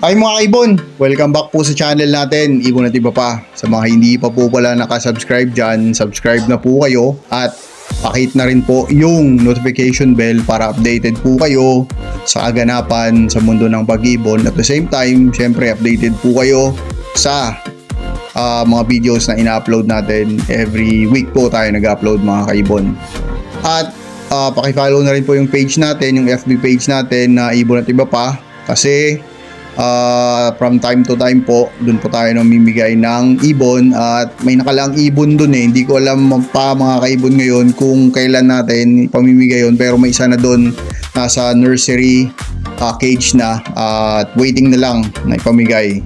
Hi mga kaibon! Welcome back po sa channel natin, Ibon at Iba Pa. Sa mga hindi pa po pala nakasubscribe dyan, subscribe na po kayo at pakihit na rin po yung notification bell para updated po kayo sa aganapan sa mundo ng pag-ibon. At the same time, syempre updated po kayo sa mga videos na ina-upload natin. Every week po tayo nag-upload mga kaibon. At pakifollow na rin po yung page natin, yung FB page natin na Ibon at Iba Pa. Kasi from time to time po, dun po tayo namimigay ng ibon at may nakalaang ibon dun eh. Hindi ko alam pa mga kaibon ngayon kung kailan natin pamimigay yun, pero may isa na dun nasa nursery cage na at waiting na lang na ipamigay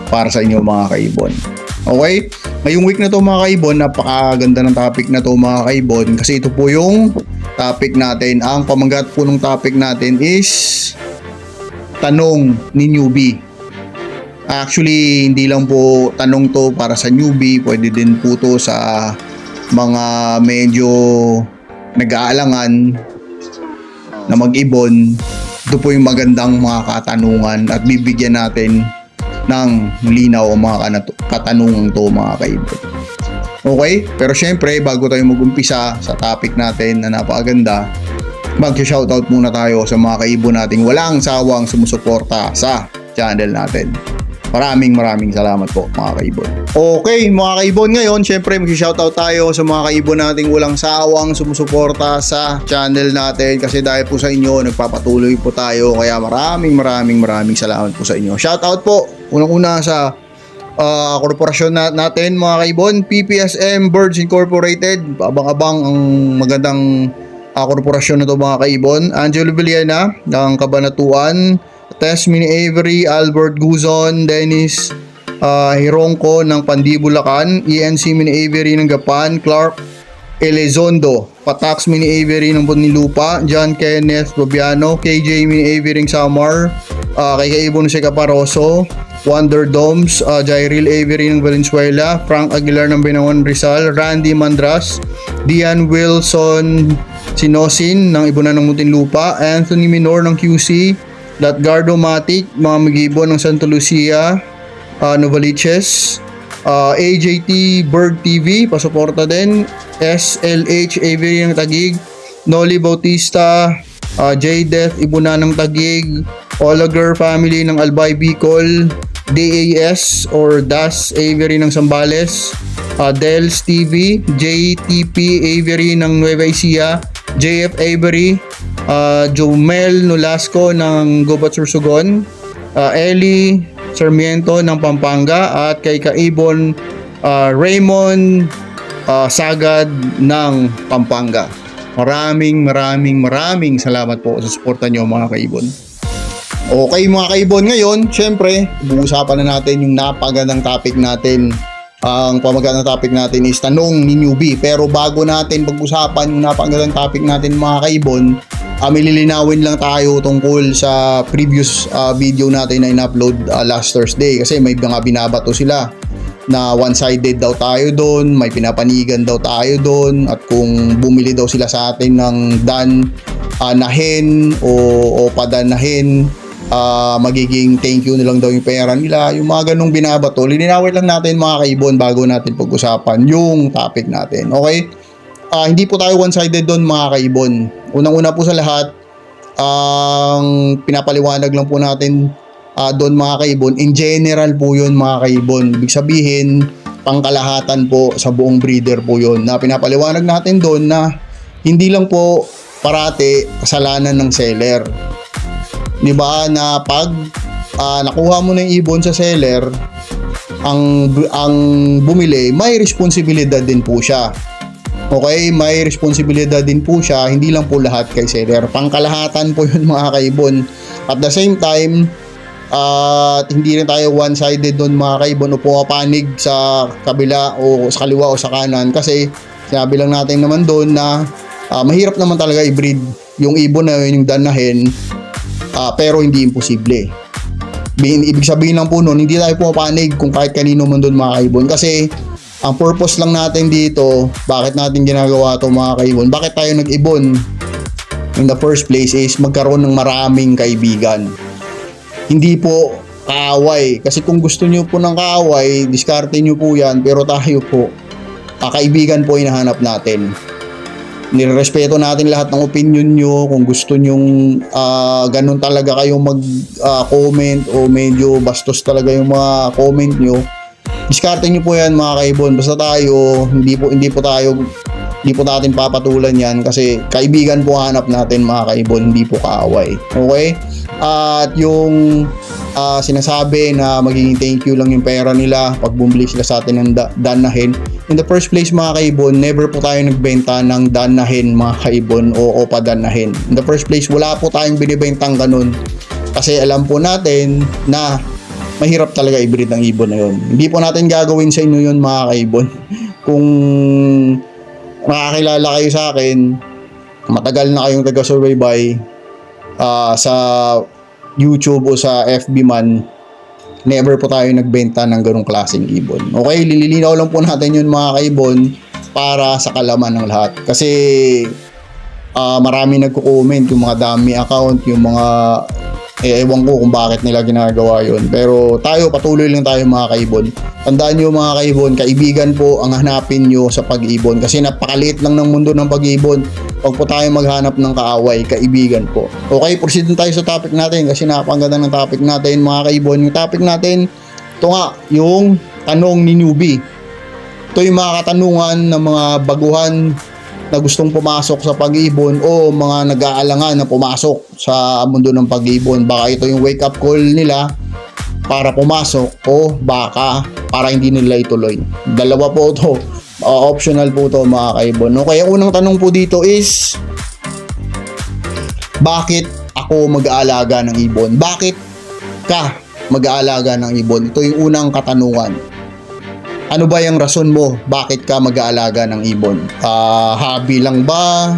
para sa inyo mga kaibon. Okay? Ngayong week na to mga kaibon, napakaganda ng topic na to mga kaibon kasi ito po yung topic natin. Ang pamagat po ng topic natin is tanong ni newbie. Actually, hindi lang po tanong to para sa newbie, pwede din po to sa mga medyo nag-aalangan na mag-ibon. Ito po yung magandang mga katanungan at bibigyan natin ng linaw ang mga katanungan to mga kaibon. Okay? Pero syempre, bago tayo mag-umpisa sa topic natin na napakaganda, mag-shoutout muna tayo sa mga kaibon nating walang sawang sumusuporta sa channel natin. Maraming salamat po mga kaibon. Okay mga kaibon, ngayon syempre mag-shoutout tayo sa mga kaibon nating walang sawang sumusuporta sa channel natin kasi dahil po sa inyo nagpapatuloy po tayo, kaya maraming salamat po sa inyo. Shoutout po unang-una sa korporasyon natin mga kaibon, PPSM Birds Incorporated. Abang-abang ang magandang korporasyon na to mga kaibon. Angelo Villena ng Cabanatuan, Tess Mini Avery, Albert Guzon, Dennis Hirongko ng Pandibulacan, ENC Mini Avery ng Gapan, Clark Elizondo, Patax Mini Avery ng Bonilupa, John Kenneth Babiano, KJ Mini Avery ng Samar, kay Kaibon si Caparoso, Wonder Domes, Jairil Avery ng Valenzuela, Frank Aguilar ng Binawan Rizal, Randy Mandras, Dian Wilson Sinosin ng Ibunan ng Muntinlupa, Anthony Minor ng QC, Latgardo Matic, mga mag-ibon ng Santa Lucia, Novaliches, AJT Bird TV, pasuporta din, SLH Avery ng Taguig, Noli Bautista, J-Death Ibunan ng Taguig, Olager Family ng Albay Bicol, DAS or Das Avery ng Zambales, Dels TV, JTP Avery ng Nueva Ecija, JF Avery, Jomel Nolasco ng Gubat Sursugon, Eli Sarmiento ng Pampanga, at kay Kaibon Raymond Sagad ng Pampanga. Maraming salamat po sa suporta nyo mga kaibon. Okay mga kaibon, ngayon syempre buusapan na natin yung napagandang topic natin. Ang pamagat na topic natin is tanong ni newbie. Pero bago natin pag-usapan yung napakagandang topic natin mga kaibon, mililinawin lang tayo tungkol sa previous video natin na in-upload last Thursday. Kasi may mga binabato sila na one-sided daw tayo doon, may pinapanigan daw tayo doon, at kung bumili daw sila sa atin ng dan na hen o padan na hen, magiging thank you na lang daw yung pera nila. Yung mga ganong binabato, lininawin lang natin mga kaibon bago natin pag-usapan yung topic natin. Okay? Hindi po tayo one-sided doon mga kaibon. Unang-una po sa lahat, ang pinapaliwanag lang po natin doon mga kaibon, in general po yun mga kaibon. Ibig sabihin, pangkalahatan po sa buong breeder po yun. Na pinapaliwanag natin doon na hindi lang po parate kasalanan ng seller. Diba na pag nakuha mo ng ibon sa seller, ang bumili, may responsibilidad din po siya. Okay, may responsibilidad din po siya, hindi lang po lahat kay seller. Pangkalahatan po yun mga kaibon. At the same time, hindi rin tayo one-sided doon mga kaibon o pumapanig sa kabila o sa kaliwa o sa kanan, kasi sinabi lang natin naman doon na mahirap naman talaga i-breed yung ibon na yun, yung danahin. Pero hindi imposible. Ibig sabihin lang po nun, hindi tayo pumapanig kung kahit kanino man doon mga kaibon. Kasi ang purpose lang natin dito, bakit natin ginagawa ito mga kaibon, bakit tayo nag-ibon in the first place is magkaroon ng maraming kaibigan. Hindi po kaaway. Kasi kung gusto nyo po ng kaaway, diskarte nyo po yan. Pero tayo po, kaibigan po hinahanap natin. Nirespeto natin lahat ng opinion nyo. Kung gusto nyong ganun talaga kayong mag-comment o medyo bastos talaga yung mga comment nyo, diskarte nyo po yan mga kaibon. Basta tayo, hindi po natin papatulan yan kasi kaibigan po hanap natin mga kaibon, hindi po kaaway. Okay? At yung sinasabi na magiging thank you lang yung pera nila pag bumili sila sa atin ng danahin. In the first place mga kaibon, never po tayo nagbenta ng danahin mga kaibon o padanahin. In the first place, wala po tayong binibentang ganun kasi alam po natin na mahirap talaga i-breed ng ibon na yun. Hindi po natin gagawin sa inyo yun mga kaibon. Kung makakilala kayo sa akin, matagal na kayong taga-subaybay sa YouTube o sa FB man, never po tayo nagbenta ng ganong klaseng ibon. Okay, lilinaw lang po natin yun mga kaibon para sa kalaman ng lahat. Kasi marami nagko-comment, yung mga dummy account, yung mga ewan ko kung bakit nila ginagawa yun. Pero tayo, patuloy lang tayo mga kaibon. Tandaan nyo mga kaibon, kaibigan po ang hanapin nyo sa pag-ibon. Kasi napakaliit lang ng mundo ng pag-ibon. Huwag po tayo maghanap ng kaaway, kaibigan po. Okay, proceed tayo sa topic natin kasi napakaganda ng topic natin mga kaibon. Yung topic natin, ito nga, yung tanong ni newbie. Ito yung mga katanungan ng mga baguhan na gustong pumasok sa pag-ibon o mga nag-aalangan na pumasok sa mundo ng pag-ibon. Baka ito yung wake up call nila para pumasok o baka para hindi nila ituloy. Dalawa po ito. Optional po ito mga kaibon. Okay, ang unang tanong po dito is, bakit ako mag-aalaga ng ibon? Bakit ka mag-aalaga ng ibon? Ito yung unang katanungan. Ano ba yung rason mo? Bakit ka mag-aalaga ng ibon? Hobby lang ba?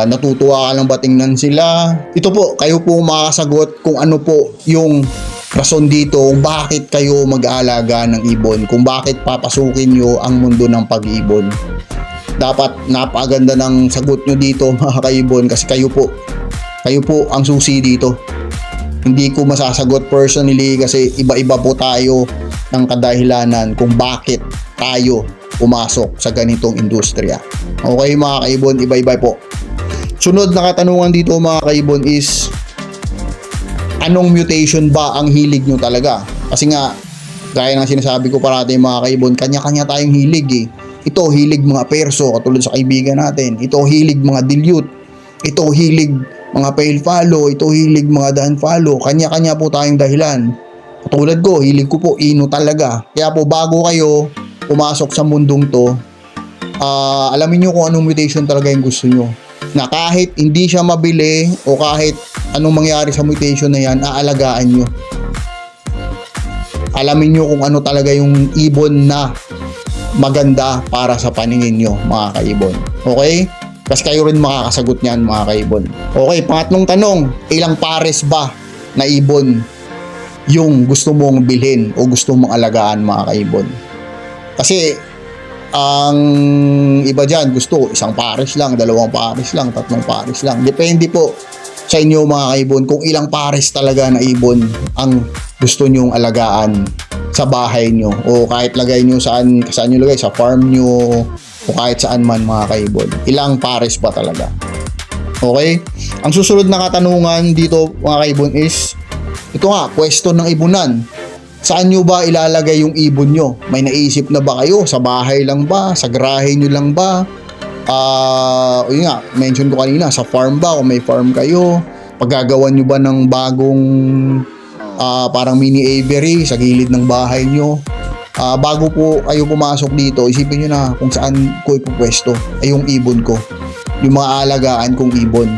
Natutuwa ka lang ba tingnan sila? Ito po, kayo po makakasagot kung ano po yung rason dito kung bakit kayo mag-aalaga ng ibon, kung bakit papasukin nyo ang mundo ng pag-ibon. Dapat napakaganda ng sagot nyo dito mga kaibon kasi kayo po ang susi dito. Hindi ko masasagot personally kasi iba-iba po tayo ng kadahilanan kung bakit tayo pumasok sa ganitong industriya. Okay mga kaibon, iba-iba po. Sunod na katanungan dito mga kaibon is, anong mutation ba ang hilig nyo talaga? Kasi nga, gaya ng sinasabi ko parati mga kaibon, kanya-kanya tayong hilig eh. Ito hilig mga perso, katulad sa kaibigan natin. Ito hilig mga dilute. Ito hilig mga pale follow. Ito hilig mga daan follow. Kanya-kanya po tayong dahilan. Katulad ko, hilig ko po ino talaga. Kaya po bago kayo pumasok sa mundong to, alamin nyo kung anong mutation talaga yung gusto nyo. Na kahit hindi siya mabili o kahit anong mangyari sa mutation na yan, aalagaan nyo. Alamin nyo kung ano talaga yung ibon na maganda para sa paningin nyo mga kaibon. Okay? Kasi kayo rin makakasagot niyan mga kaibon. Okay, pangatlong tanong, ilang pares ba na ibon yung gusto mong bilhin o gusto mong alagaan mga kaibon? Kasi ang iba dyan gusto isang pares lang, dalawang pares lang, tatlong pares lang. Depende po sa inyo mga kaibon kung ilang pares talaga na ibon ang gusto nyong alagaan sa bahay nyo o kahit lagay nyo saan nyo lagay, sa farm nyo o kahit saan man mga kaibon. Ilang pares ba talaga? Okay? Ang susunod na katanungan dito mga kaibon is, ito nga, pwesto ng ibunan. Saan nyo ba ilalagay yung ibon nyo? May naisip na ba kayo? Sa bahay lang ba? Sa garahe nyo lang ba? Yun nga, mention ko kanina, sa farm ba? Kung may farm kayo, paggagawan nyo ba ng bagong parang mini aviary sa gilid ng bahay nyo? Bago po kayo pumasok dito, isipin nyo na kung saan ko ipupwesto ay yung ibon ko. Yung mga alagaan kong ibon.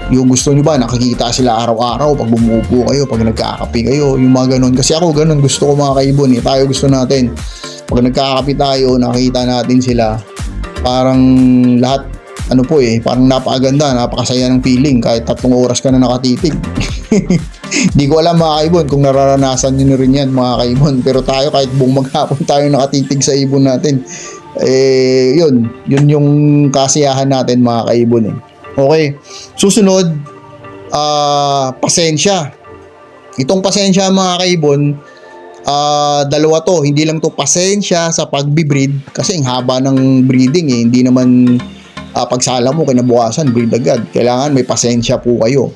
Yung gusto nyo ba, nakikita sila araw-araw pag bumubo kayo, pag nagkakape kayo, yung mga ganun. Kasi ako ganun, gusto ko mga kaibon eh. Tayo gusto natin. Pag nagkakape tayo, nakikita natin sila. Parang lahat, ano po eh, parang napakaganda, napakasaya ng feeling kahit 3 oras ka na nakatitig. Di ko alam mga kaibon kung nararanasan nyo na rin yan mga kaibon. Pero tayo kahit buong maghapon tayo nakatitig sa ibon natin. Yun yung kasiyahan natin mga kaibon eh. Okay, susunod, pasensya. Itong pasensya mga kaibon, dalawa to, hindi lang to pasensya sa pagbibreed kasi ang haba ng breeding eh, hindi naman pagsala mo kinabukasan breed agad. Kailangan may pasensya po kayo,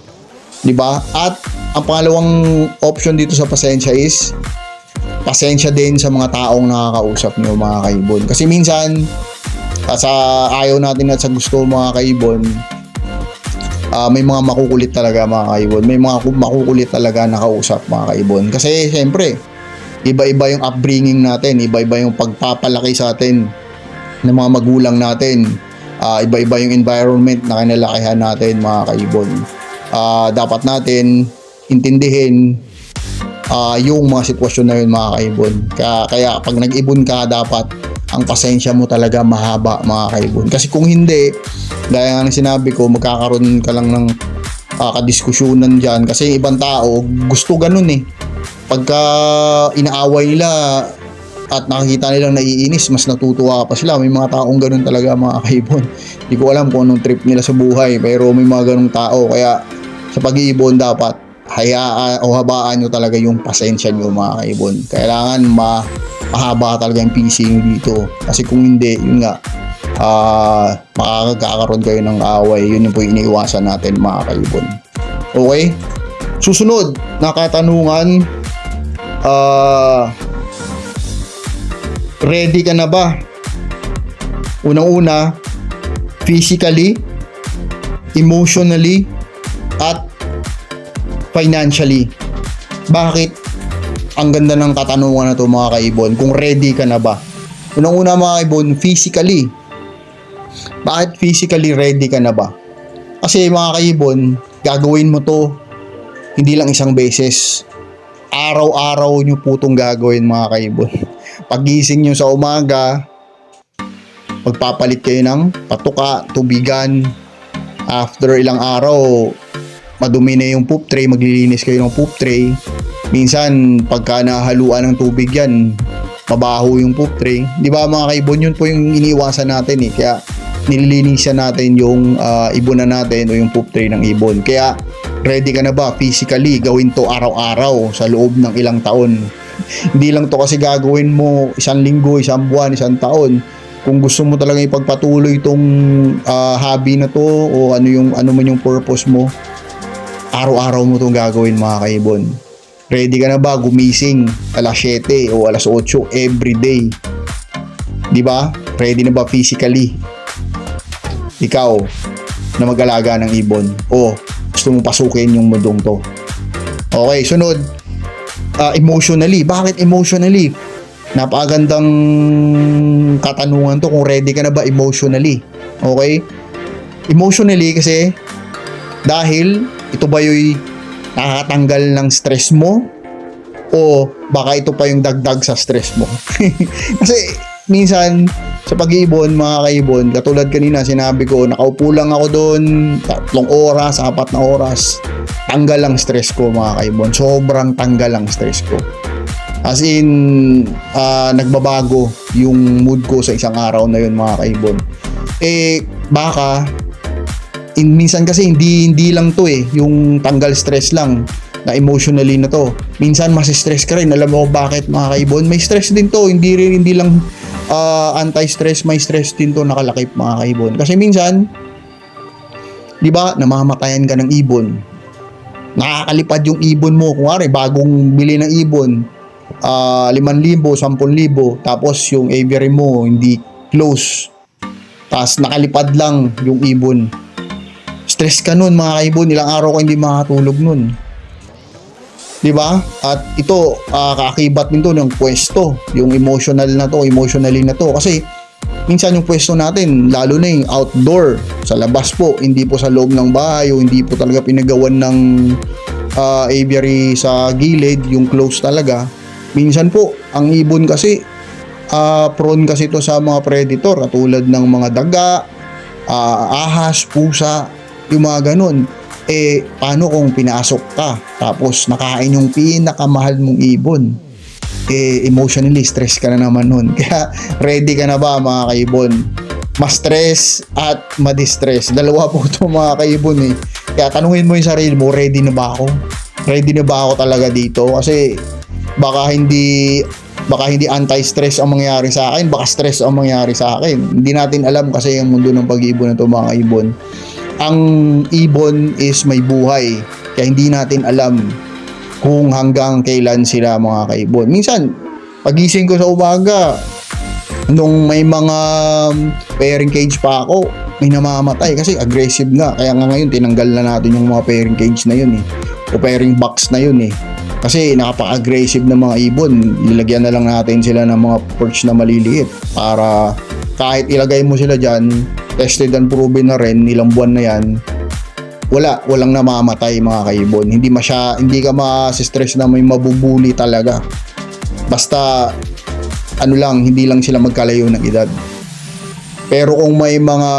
'di ba? At ang pangalawang option dito sa pasensya is pasensya din sa mga taong nakakausap niyo mga kaibon. Kasi minsan sa ayaw natin at sa gusto mga kaibon, may mga makukulit talaga mga kaibon. May mga makukulit talaga nakausap mga kaibon. Kasi siyempre, iba-iba yung upbringing natin, iba-iba yung pagpapalaki sa atin ng mga magulang natin, iba-iba yung environment na kinalakihan natin mga kaibon. Dapat natin intindihin yung mga sitwasyon na yun mga kaibon. Kaya pag nag-ibon ka, dapat ang pasensya mo talaga mahaba mga kaibon. Kasi kung hindi, gaya nga ng sinabi ko, magkakaroon ka lang ng kadiskusyonan dyan. Kasi yung ibang tao, gusto ganun eh. Pagka inaaway nila at nakikita nilang naiinis, mas natutuwa pa sila. May mga taong ganun talaga mga kaibon. Hindi ko alam kung anong trip nila sa buhay, pero may mga ganung tao. Kaya sa pag-iibon, dapat hayaan o habaan nyo talaga yung pasensya nyo mga kaibon. Kailangan mahaba talaga yung PC nyo dito. Kasi kung hindi, yun nga, makakakaroon kayo ng away. Yun yung po iniiwasan natin mga kaibon. Okay? Susunod na katanungan, ready ka na ba? Unang-una, physically, emotionally, at financially. Bakit ang ganda ng katanungan na to mga kaibon? Kung ready ka na ba? Unang-una mga kaibon, physically. Bakit physically ready ka na ba? Kasi mga kaibon, gagawin mo to hindi lang isang beses. Araw-araw nyo po itong gagawin mga kaibon. Pagising nyo sa umaga, magpapalit kayo ng patuka, tubigan. After ilang araw, madumi na yung poop tray, maglilinis kayo ng poop tray. Minsan, pagka nahaluan ng tubig yan, mabaho yung poop tray. Di ba mga kaibon, yun po yung iniiwasan natin eh. Kaya nililinisan natin yung ibonan natin o yung poop tray ng ibon. Kaya ready ka na ba physically? Gawin to araw-araw sa loob ng ilang taon. Hindi lang to kasi gagawin mo isang linggo, isang buwan, isang taon. Kung gusto mo talaga ipagpatuloy itong hobby na to o ano man yung purpose mo, araw-araw mo itong gagawin mga kaibon. Ready ka na ba gumising alas 7 o alas 8 every day? Di ba? Ready na ba physically? Ikaw na mag-alaga ng ibon o gusto mo pasukin yung mundong to? Okay, sunod. Emotionally. Bakit emotionally? Napakagandang katanungan to, kung ready ka na ba emotionally. Okay? Emotionally kasi dahil ito ba yung nakakatanggal ng stress mo o baka ito pa yung dagdag sa stress mo? Kasi minsan sa pag-iibon mga kaibon, katulad kanina sinabi ko, nakaupo lang ako doon 3 oras, 4 na oras, tanggal ang stress ko mga kaibon. Sobrang tanggal ang stress ko. As in, nagbabago yung mood ko sa isang araw na yun mga kaibon. Baka minsan kasi hindi lang to yung tanggal stress lang na emotionally na to. Minsan mas stress ka rin. Alam mo bakit mga kaibon? May stress din to. Hindi lang anti-stress, may stress din to nakalakip mga kaibon. Kasi minsan, di ba, namamatayan ka ng ibon. Nakakalipad yung ibon mo. Kung bagong bili ng ibon, 5,000, 10,000, tapos yung aviary mo hindi close. Tapos nakalipad lang yung ibon. Stress ka nun mga kaibon, ilang araw ka hindi makatulog nun. Diba? At ito, kaakibat nito ng pwesto, yung emotionally na to. Kasi minsan yung pwesto natin, lalo na yung outdoor, sa labas po, hindi po sa loob ng bahay o hindi po talaga pinagawan ng aviary sa gilid, yung close talaga. Minsan po, ang ibon kasi, prone kasi ito sa mga predator, katulad ng mga daga, ahas, pusa, yung mga ganun. Paano kung pinasok ka tapos nakain yung pinakamahal mong ibon? Emotionally stress ka na naman nun. Kaya ready ka na ba mga kaibon? Ma-stress at ma-distress, dalawa po ito mga kaibon Kaya tanungin mo yung sarili mo, ready na ba ako? Ready na ba ako talaga dito? Kasi baka hindi anti-stress ang mangyari sa akin, baka stress ang mangyari sa akin. Hindi natin alam kasi yung mundo ng pag-iibon na to, mga kaibon. Ang ibon is may buhay, kaya hindi natin alam kung hanggang kailan sila, mga kaibon. Minsan, pagising ko sa umaga, nung may mga pairing cage pa ako, may namamatay kasi aggressive nga. Kaya nga ngayon, tinanggal na natin yung mga pairing cage na yun o pairing box na yun Kasi napaka-aggressive na mga ibon. Nilagyan na lang natin sila ng mga perch na maliliit para kahit ilagay mo sila dyan, tested and proven na rin, ilang buwan na yan, walang namamatay, mga kaibon. Hindi ka ma-stress na may mabubuli talaga. Basta hindi lang sila magkalayo ng edad. Pero kung may mga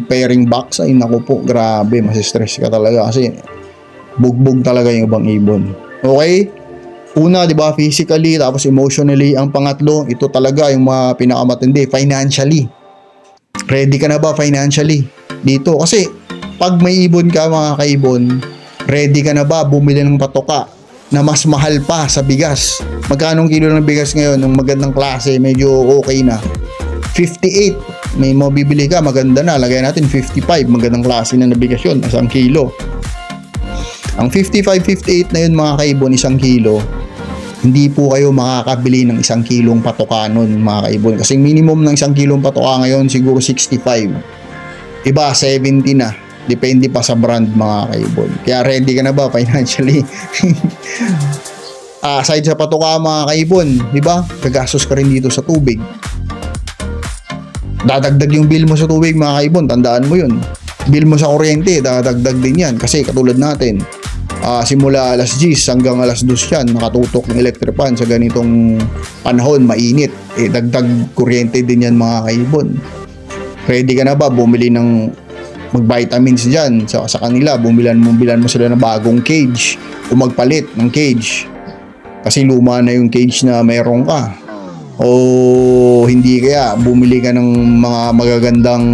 pairing box, ay naku po, grabe, masistress ka talaga kasi bugbog talaga yung ibang ibon. Okay? Una, di ba, physically, tapos emotionally. Ang pangatlo, ito talaga yung mga pinakamatindi, financially. Ready ka na ba financially dito? Kasi pag may ibon ka, mga kaibon, ready ka na ba bumili ng patoka na mas mahal pa sa bigas? Magkano kilo ng bigas ngayon ng magandang klase, medyo okay na? 58. May mabibili ka, maganda na. Lagay natin 55, magandang klase na bigas yun, 1 kilo. Ang 55, 58 na yun, mga kaibon, 1 kilo, hindi po kayo makakabili ng 1 kilong patoka nun, mga kaibon. Kasi minimum ng 1 kilong patoka ngayon, siguro 65. Iba, 70 na. Depende pa sa brand, mga kaibon. Kaya ready ka na ba financially? Aside sa patoka, mga kaibon, di ba? Gagastos ka rin dito sa tubig. Dadagdag yung bill mo sa tubig, mga kaibon. Tandaan mo yun. Bill mo sa kuryente, dadagdag din yan. Kasi katulad natin, simula alas 10 hanggang alas 2 yan, nakatutok ng electric fan sa ganitong panahon, mainit. Dagdag kuryente din yan, mga kaibon. Ready ka na ba bumili ng mag-vitamins dyan sa kanila? Bumilan mo sila ng bagong cage o magpalit ng cage. Kasi luma na yung cage na mayroon ka. O hindi kaya bumili ka ng mga magagandang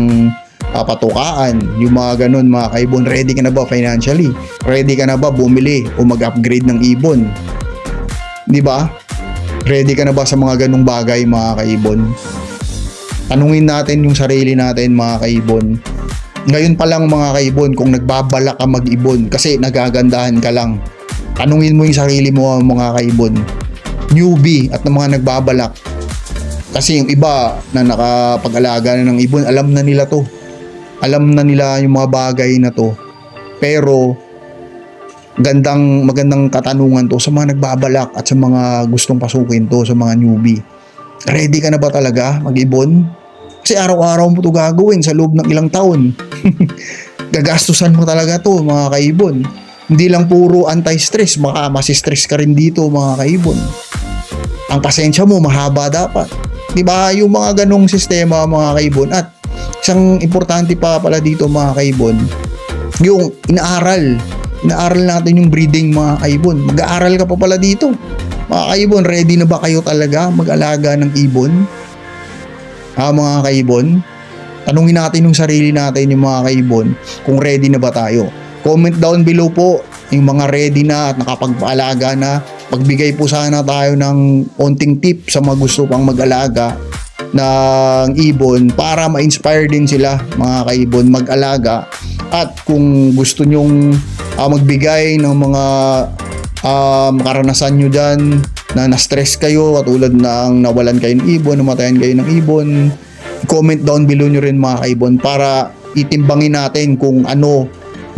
patukaan, yung mga ganun, mga kaibon. Ready ka na ba financially? Ready ka na ba bumili o mag-upgrade ng ibon? Di ba? Ready ka na ba sa mga ganung bagay, mga kaibon? Tanungin natin yung sarili natin, mga kaibon. Ngayon pa lang, mga kaibon, kung nagbabalak ka mag-ibon kasi nagagandahan ka lang, tanungin mo yung sarili mo, mga kaibon. Newbie at ng mga nagbabalak. Kasi yung iba na nakapag-alaga na ng ibon, alam na nila to. Alam na nila yung mga bagay na to. Pero magandang katanungan to sa mga nagbabalak at sa mga gustong pasukin to, sa mga newbie. Ready ka na ba talaga mag-ibon? Kasi araw-araw mo to gagawin sa loob ng ilang taon. Gagastusan mo talaga to, mga kaibon. Hindi lang puro anti-stress, baka masistress ka rin dito, mga kaibon. Ang pasensya mo mahaba dapat. Diba? Yung mga ganong sistema, mga kaibon. At isang importante pa pala dito, mga kaibon, yung inaaral natin yung breeding, mga kaibon. Mag-aaral ka pa pala dito, mga kaibon. Ready na ba kayo talaga mag-alaga ng ibon? Mga kaibon, tanungin natin yung sarili natin, yung mga kaibon, kung ready na ba tayo. Comment down below po yung mga ready na at nakapag-alaga na. Magbigay po sana tayo ng onting tip sa mga gusto pang mag-alaga ng ibon para ma-inspire din sila, mga kaibon, mag-alaga. At kung gusto nyong magbigay ng mga karanasan nyo dyan na na-stress kayo, katulad ng nawalan kayo ng ibon, namatayan kayo ng ibon, comment down below nyo rin, mga kaibon, para itimbangin natin kung ano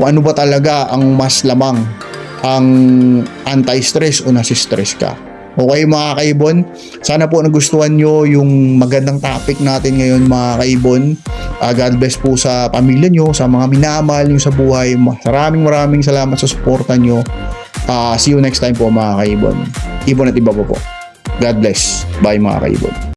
ba talaga ang mas lamang, ang anti-stress o nasi-stress ka. Okay, mga kaibon, sana po nagustuhan nyo yung magandang topic natin ngayon, mga kaibon. God bless po sa pamilya nyo, sa mga minamahal nyo sa buhay. Maraming salamat sa suporta nyo. See you next time po, mga kaibon. Ibon at iba po. God bless. Bye, mga kaibon.